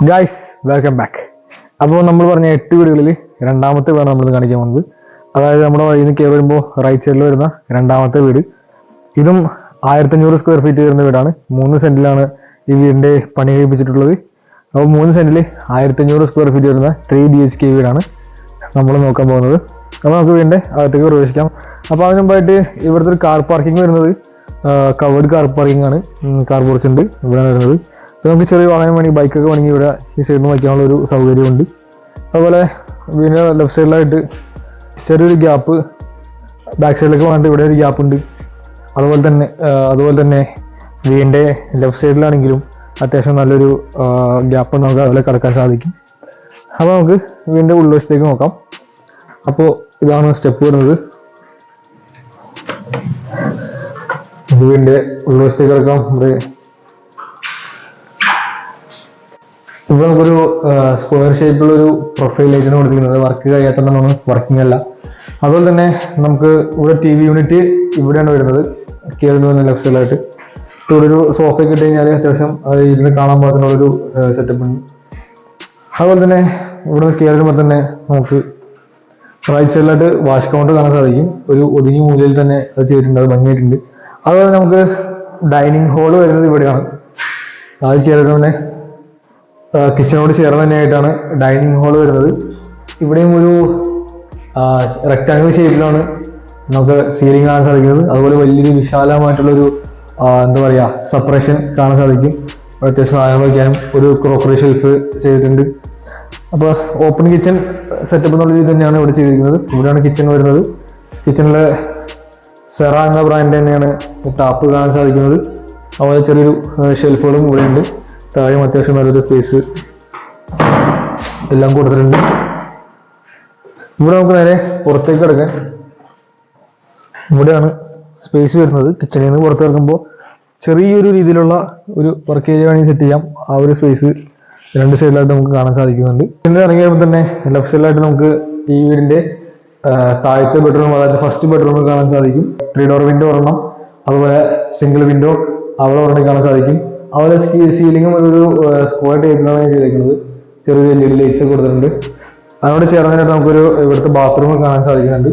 Guys welcome back. അപ്പോൾ നമ്മൾ പറഞ്ഞ 8 വീടുകളിൽ രണ്ടാമത്തെ വീടാണ് നമ്മൾ കാണിക്കാൻ പോകുന്നത്. അതായത് നമ്മുടെ വഴിയിൽ നിന്ന് കയറി വരുമ്പോൾ റൈറ്റ് സൈഡിൽ വരുന്ന രണ്ടാമത്തെ വീട്. ഇതും 1500 സ്ക്വയർ ഫീറ്റ് വരുന്ന വീടാണ്. 3 സെന്റിലാണ് ഈ വീടിന്റെ പണി കഴിപ്പിച്ചിട്ടുള്ളത്. അപ്പോൾ 3 സെന്റിൽ 1500 സ്ക്വയർ ഫീറ്റ് വരുന്ന 3 BHK വീടാണ് നമ്മൾ നോക്കാൻ പോകുന്നത്. അപ്പോൾ നമുക്ക് വീടിന്റെ അകത്തേക്ക് പ്രവേശിക്കാം. അപ്പോൾ അതിന് മുമ്പായിട്ട് ഇവിടുത്തെ ഒരു കാർ പാർക്കിംഗ് വരുന്നത് കവേർഡ് കാർ പാർക്കിംഗ് ആണ്. കാർ പോർച്ച് ഉണ്ട് ഇവിടെയാണ് വരുന്നത്. നമുക്ക് ചെറിയ വാഹനം വേണമെങ്കിൽ ബൈക്കൊക്കെ വേണമെങ്കിൽ ഇവിടെ ഈ സൈഡിൽ നിന്ന് വയ്ക്കാനുള്ള ഒരു സൗകര്യമുണ്ട്. അതുപോലെ വീടിൻ്റെ ലെഫ്റ്റ് സൈഡിലായിട്ട് ചെറിയൊരു ഗ്യാപ്പ്, ബാക്ക് സൈഡിലേക്ക് വേണ്ടിയിട്ട് ഇവിടെ ഒരു ഗ്യാപ്പ് ഉണ്ട്. അതുപോലെ തന്നെ വീടിൻ്റെ ലെഫ്റ്റ് സൈഡിലാണെങ്കിലും അത്യാവശ്യം നല്ലൊരു ഗ്യാപ്പ് നമുക്ക് അതിൽ കടക്കാൻ സാധിക്കും. അപ്പോൾ നമുക്ക് വീടിൻ്റെ ഉൾവശത്തേക്ക് നോക്കാം. അപ്പോൾ ഇതാണ് സ്റ്റെപ്പ് വരുന്നത്. വീടിൻ്റെ ഉൾവശത്തേക്ക് കിടക്കാം. ഇവിടെ നമുക്കൊരു സ്ക്വയർ ഷേപ്പിലൊരു പ്രൊഫൈൽ ലൈറ്റാണ് കൊടുത്തിരിക്കുന്നത്. വർക്ക് കഴിയാത്തതൊന്നും വർക്കിംഗ് അല്ല. അതുപോലെ തന്നെ നമുക്ക് ഇവിടെ TV യൂണിറ്റ് ഇവിടെയാണ് വരുന്നത്, കയറി വരുന്ന ലെഫ്റ്റ് സൈഡിലായിട്ട്. ഇവിടെ ഒരു സോഫ കിട്ടി കഴിഞ്ഞാൽ അത്യാവശ്യം അത് ഇരുന്ന് കാണാൻ പാകത്തിനുള്ളൊരു സെറ്റപ്പ് ഉണ്ട്. അതുപോലെ തന്നെ ഇവിടെ നിന്ന് കയറി വരുമ്പോൾ തന്നെ നമുക്ക് റൈറ്റ് സൈഡിലായിട്ട് വാഷ് കൗണ്ടർ കാണാൻ സാധിക്കും. ഒരു ഒതുങ്ങി മൂലയിൽ തന്നെ അത് ചെയ്തിട്ടുണ്ട്, അത് ഭംഗിയായിട്ടുണ്ട്. അതുപോലെ നമുക്ക് ഡൈനിങ് ഹാള് വരുന്നത് ഇവിടെയാണ്. അത് കയറി തന്നെ കിച്ചണോട് ചേർന്ന് തന്നെയായിട്ടാണ് ഡൈനിങ് ഹാൾ വരുന്നത്. ഇവിടെയും ഒരു റെക്ടാങ്കിൾ ഷേപ്പിലാണ് നമുക്ക് സീലിംഗ് കാണാൻ സാധിക്കുന്നത്. അതുപോലെ വലിയൊരു വിശാലമായിട്ടുള്ളൊരു എന്താ പറയുക സെപ്പറേഷൻ കാണാൻ സാധിക്കും. അത്യാവശ്യം സാധനങ്ങൾ വയ്ക്കാനും ഒരു ക്രോക്കറി ഷെൽഫ് ചെയ്തിട്ടുണ്ട്. അപ്പോൾ ഓപ്പൺ കിച്ചൺ സെറ്റപ്പ് എന്നുള്ള രീതി തന്നെയാണ് ഇവിടെ ചെയ്തിരിക്കുന്നത്. ഇവിടെയാണ് കിച്ചൺ വരുന്നത്. കിച്ചണിൽ സെറ എന്ന ബ്രാൻഡ് തന്നെയാണ് ടാപ്പ് കാണാൻ സാധിക്കുന്നത്. അതുപോലെ ചെറിയൊരു ഷെൽഫുകളും ഇവിടെയുണ്ട്. താഴെയും അത്യാവശ്യം നല്ലൊരു സ്പേസ് എല്ലാം കൊടുത്തിട്ടുണ്ട്. ഇവിടെ നമുക്ക് നേരെ പുറത്തേക്ക് കിടക്കാൻ ഇവിടെയാണ് സ്പേസ് വരുന്നത്. കിച്ചണിൽ നിന്ന് പുറത്ത് കിടക്കുമ്പോൾ ചെറിയൊരു രീതിയിലുള്ള ഒരു വർക്ക് ഏരിയ വേണമെങ്കിൽ സെറ്റ് ചെയ്യാം. ആ ഒരു സ്പേസ് രണ്ട് സൈഡിലായിട്ട് നമുക്ക് കാണാൻ സാധിക്കുന്നുണ്ട്. പിന്നെ ഇറങ്ങി കഴിയുമ്പോൾ തന്നെ ലെഫ്റ്റ് സൈഡിലായിട്ട് നമുക്ക് ഈ വീടിന്റെ താഴത്തെ ബെഡ്റൂം, അതായത് ഫസ്റ്റ് ബെഡ്റൂം കാണാൻ സാധിക്കും. 3 ഡോർ വിൻഡോ ഒരെണ്ണം, അതുപോലെ സിംഗിൾ വിൻഡോ അവിടെ ഒരെണ്ണം കാണാൻ സാധിക്കും. അതുപോലെ സീലിംഗും ഒരു സ്ക്വയർ ടൈപ്പിലാണ് ചെയ്തിരിക്കുന്നത്. ചെറിയൊരു LED ലൈറ്റ്സ് കൊടുത്തിട്ടുണ്ട്. അതിനോട് ചേർന്നിട്ട് നമുക്കൊരു ഇവിടുത്തെ ബാത്റൂം കാണാൻ സാധിക്കുന്നുണ്ട്.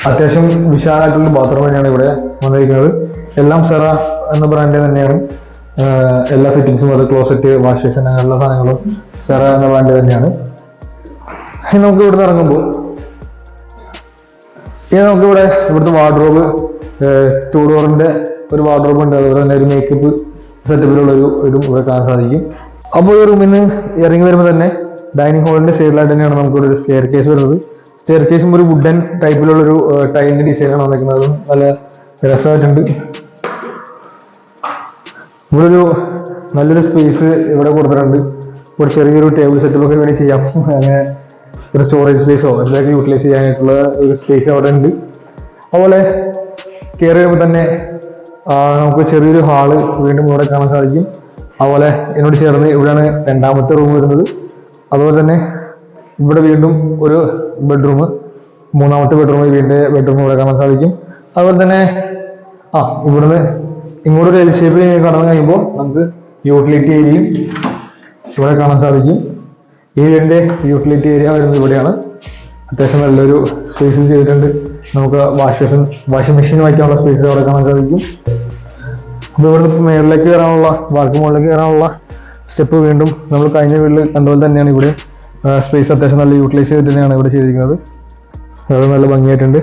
അത്യാവശ്യം വിശാലമായിട്ടുള്ള ബാത്റൂം തന്നെയാണ് ഇവിടെ വന്നിരിക്കുന്നത്. എല്ലാം സെറ എന്ന ബ്രാൻഡ് തന്നെയാണ്. എല്ലാ ഫിറ്റിംഗ്സും, അത് ക്ലോസറ്റ്, വാഷ് ബേസിൻ, അങ്ങനെയുള്ള സാധനങ്ങളും സെറ എന്ന ബ്രാൻഡ് തന്നെയാണ്. നമുക്ക് ഇവിടുന്ന് ഇറങ്ങുമ്പോൾ നമുക്കിവിടെ ഇവിടുത്തെ വാർഡ്രോബ്, 2 ഡോറിന്റെ ഒരു വാർഡ്രോബ് ഉണ്ട്. അതുപോലെ തന്നെ ഒരു മേക്കപ്പ് സെറ്റപ്പിലുള്ള ഒരു ഇതും ഇവിടെ കാണാൻ സാധിക്കും. അപ്പോൾ ഈ റൂമിൽ നിന്ന് ഇറങ്ങി വരുമ്പോൾ തന്നെ ഡൈനിങ് ഹാളിന്റെ സൈഡിലായിട്ട് തന്നെയാണ് നമുക്കിവിടെ ഒരു സ്റ്റെയർ കേസ് വരുന്നത്. സ്റ്റെയർ കേസും ഒരു വുഡൻ ടൈപ്പിലുള്ളൊരു ടൈലിന്റെ ഡിസൈനാണ് വന്നിരിക്കുന്നത്. അതും നല്ല രസമായിട്ടുണ്ട്. ഇവിടെ ഒരു നല്ലൊരു സ്പേസ് ഇവിടെ കൊടുത്തിട്ടുണ്ട്. ഇവിടെ ചെറിയൊരു ടേബിൾ സെറ്റപ്പൊക്കെ വേണ്ടി ചെയ്യാം. അങ്ങനെ ഒരു സ്റ്റോറേജ് സ്പേസോ എന്തൊക്കെ യൂട്ടിലൈസ് ചെയ്യാനായിട്ടുള്ള ഒരു സ്പേസ് അവിടെ ഉണ്ട്. അതുപോലെ കയറി വരുമ്പോൾ തന്നെ നമുക്ക് ചെറിയൊരു ഹാള് വീണ്ടും ഇവിടെ കാണാൻ സാധിക്കും. അതുപോലെ എന്നോട് ചേർന്ന് ഇവിടെയാണ് രണ്ടാമത്തെ റൂം വരുന്നത്. അതുപോലെ തന്നെ ഇവിടെ വീണ്ടും ഒരു ബെഡ്റൂം, മൂന്നാമത്തെ ബെഡ്റൂം, വീടിന്റെ ബെഡ്റൂം ഇവിടെ കാണാൻ സാധിക്കും. അതുപോലെ തന്നെ ഇവിടുന്ന് ഇങ്ങോട്ടൊരു എൽ ഷേപ്പിൽ കടന്നു കഴിയുമ്പോൾ നമുക്ക് യൂട്ടിലിറ്റി ഏരിയയും ഇവിടെ കാണാൻ സാധിക്കും. ഈ വീടിന്റെ യൂട്ടിലിറ്റി ഏരിയ വരുന്നത് ഇവിടെയാണ്. അത്യാവശ്യം നല്ലൊരു സ്പേസ് ചെയ്തിട്ടുണ്ട്. നമുക്ക് വാഷിംഗ് മെഷീൻ വയ്ക്കാനുള്ള സ്പേസ് അവിടെ കാണാൻ സാധിക്കും. അപ്പോൾ ഇവിടുന്ന് മേളിലേക്ക് കയറാനുള്ള, വാർക്ക് മുകളിലേക്ക് കയറാനുള്ള സ്റ്റെപ്പ് വീണ്ടും നമ്മൾ കഴിഞ്ഞ വീട്ടിൽ കണ്ടുപോലെ തന്നെയാണ് ഇവിടെ സ്പേസ് അത്യാവശ്യം നല്ല യൂട്ടിലൈസ് ചെയ്തിട്ട് തന്നെയാണ് ഇവിടെ ചെയ്തിരിക്കുന്നത്. അത് നല്ല ഭംഗിയായിട്ടുണ്ട്.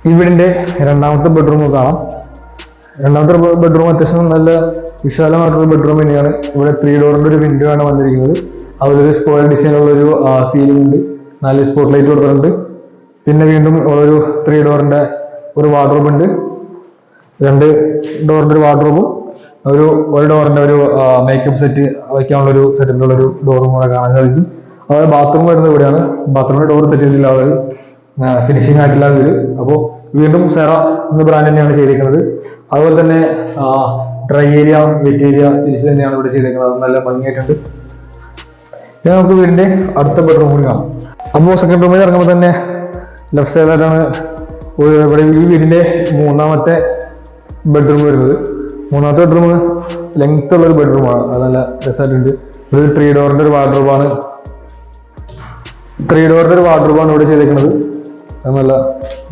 ഈ വീടിന്റെ രണ്ടാമത്തെ ബെഡ്റൂം കാണാം. രണ്ടാമത്തെ ബെഡ്റൂം അത്യാവശ്യം നല്ല വിശാലമായിട്ടുള്ള ബെഡ്റൂം തന്നെയാണ്. ഇവിടെ 3 ഡോറിന്റെ ഒരു വിൻഡോ ആണ് വന്നിരിക്കുന്നത്. അതിലൊരു സ്ക്വയർ ഡിസൈനുള്ളൊരു സീലിംഗ് ഉണ്ട്. 4 സ്പോട്ട് ലൈറ്റ് കൊടുത്തിട്ടുണ്ട്. പിന്നെ വീണ്ടും ഒരു 3 ഡോറിന്റെ ഒരു വാർഡ്രോബ് ഉണ്ട്. 2 ഡോറിന്റെ ഒരു വാർഡ്രോബും ഒരു ഡോറിന്റെ ഒരു മേക്കപ്പ് സെറ്റ് വയ്ക്കാനുള്ള ഒരു സെറ്റപ്പിലുള്ള ഒരു ഡോറും കൂടെ കാണാൻ സാധിക്കും. അതുപോലെ ബാത്റൂം വരുന്നത് ഇവിടെയാണ്. ബാത്റൂമിന്റെ ഡോർ സെറ്റ് ചെയ്തില്ല, അതായത് ഫിനിഷിംഗ് ആയിട്ടില്ല വീട്. അപ്പോൾ വീണ്ടും സെറ എന്ന ബ്രാൻഡ് തന്നെയാണ് ചെയ്തിരിക്കുന്നത്. അതുപോലെ തന്നെ ഡ്രൈ ഏരിയ, വെറ്റ് ഏരിയ തിരിച്ച് തന്നെയാണ് ഇവിടെ ചെയ്തിരിക്കുന്നത്. അത് നല്ല ഭംഗിയായിട്ടുണ്ട്. ഇനി നമുക്ക് വീടിന്റെ അടുത്ത ബെഡ്റൂം കൂടി കാണാം. അപ്പോൾ സെക്കൻഡ് റൂമിൽ ഇറങ്ങുമ്പോൾ തന്നെ ലെഫ്റ്റ് സൈഡിലായിട്ടാണ് ഇവിടെ ഈ വീടിന്റെ മൂന്നാമത്തെ ബെഡ്റൂം വരുന്നത്. മൂന്നാമത്തെ ബെഡ്റൂം ലെങ്ത് ഉള്ള ഒരു ബെഡ്റൂമാണ്. അത് നല്ല രസമായിട്ടുണ്ട്. ഒരു 3 ഡോറിന്റെ ഒരു വാർഡ്രോബാണ്. 3 ഡോറിന്റെ ഒരു വാർഡ്രോബാണ് ഇവിടെ ചെയ്തേക്കുന്നത്. അത് നല്ല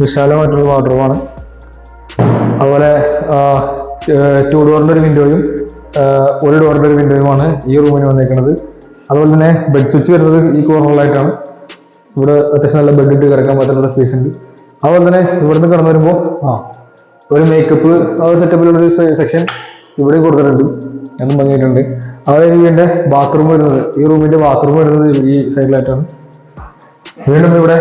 വിശാലമായിട്ടുള്ള വാർഡ്രോബാണ്. അതുപോലെ 2 ഡോറിന്റെ ഒരു വിൻഡോയും 1 ഡോറിന്റെ ഒരു വിൻഡോയുമാണ് ഈ റൂമിന് വന്നേക്കുന്നത്. അതുപോലെ തന്നെ ബെഡ് സ്വിച്ച് വരുന്നത് ഈ കോർണറിലായിട്ടാണ്. ഇവിടെ അത്യാവശ്യം നല്ല ബെഡ് ഇട്ട് കിടക്കാൻ പറ്റുന്ന സ്പേസ് ഉണ്ട്. അതുപോലെ തന്നെ ഇവിടുന്ന് കടന്നു വരുമ്പോൾ ഒരു മേക്കപ്പ് ആ ഒരു സെറ്റപ്പിലുള്ള ഒരു സെക്ഷൻ ഇവിടെ കൊടുത്തിട്ടുണ്ട്. അതും ഭംഗിയായിട്ടുണ്ട്. അതായത് ഇതിന്റെ ബാത്റൂം വരുന്നത്, ഈ റൂമിന്റെ ബാത്റൂം വരുന്നത് ഈ സൈഡിലായിട്ടാണ്. വീണ്ടും ഇവിടെ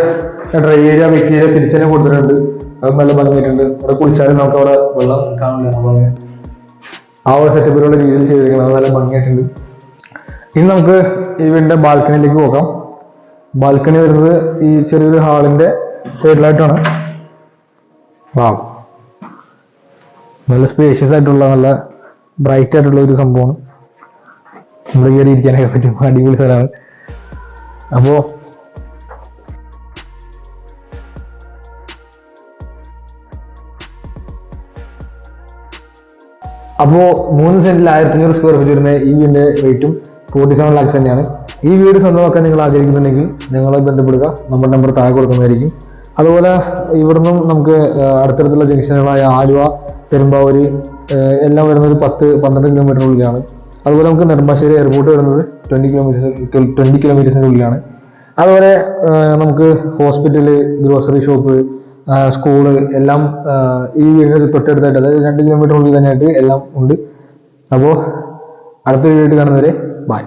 ഡ്രൈ ഏരിയ വെറ്റ് ഏരിയ തിരിച്ചു തന്നെ കൊടുത്തിട്ടുണ്ട്. അത് നല്ല ഭംഗിയായിട്ടുണ്ട്. ഇവിടെ കുളിച്ചാലും നമുക്ക് അവിടെ വെള്ളം കാണില്ല. അപ്പം ആ ഒരു സെറ്റപ്പിലുള്ള രീതിയിൽ ചെയ്തിരിക്കുന്നത്. അത് നല്ല ഭംഗിയായിട്ടുണ്ട്. ഇനി നമുക്ക് ഈ വീടിന്റെ ബാൽക്കണിയിലേക്ക് പോകാം. ബാൽക്കണി വരുന്നത് ഈ ചെറിയൊരു ഹാളിന്റെ സൈഡിലായിട്ടാണ്. നല്ല സ്പേഷ്യസ് ആയിട്ടുള്ള നല്ല ബ്രൈറ്റ് ആയിട്ടുള്ള ഒരു സംഭവമാണ്. നമ്മൾ കയറി ഇരിക്കാനൊക്കെ പറ്റും. അടിപൊളി സ്ഥലമാണ്. അപ്പോ 3 സെന്റിൽ 1500 സ്ക്വയർ ഫീറ്റ് വരുന്ന ഈ വീടിന്റെ റേറ്റും 47 lakhs തന്നെയാണ്. ഈ വീട് സ്വന്തമാക്കാൻ നിങ്ങൾ ആഗ്രഹിക്കുന്നുണ്ടെങ്കിൽ നിങ്ങളെ ബന്ധപ്പെടുക. നമ്മുടെ നമ്പർ താഴെ കൊടുക്കുന്നതായിരിക്കും. അതുപോലെ ഇവിടുന്ന് നമുക്ക് അടുത്തടുത്തുള്ള ജംഗ്ഷനുകളായ ആലുവ, പെരുമ്പാവൂര് എല്ലാം വരുന്നത് ഒരു 10-12 കിലോമീറ്ററിനുള്ളിലാണ്. അതുപോലെ നമുക്ക് നെടുമ്പാശ്ശേരി എയർപോർട്ട് വരുന്നത് 20 കിലോമീറ്റേഴ്സിന്റെ ഉള്ളിലാണ്. അതുപോലെ നമുക്ക് ഹോസ്പിറ്റല്, ഗ്രോസറി ഷോപ്പ്, സ്കൂള് എല്ലാം ഈ വീടിന് തൊട്ടടുത്തായിട്ട്, അതായത് 2 കിലോമീറ്റർ ഉള്ളിൽ തന്നെയായിട്ട് എല്ലാം ഉണ്ട്. അപ്പോൾ അടുത്തൊരു വീഡിയോ കാണുന്നവരെ ബൈ.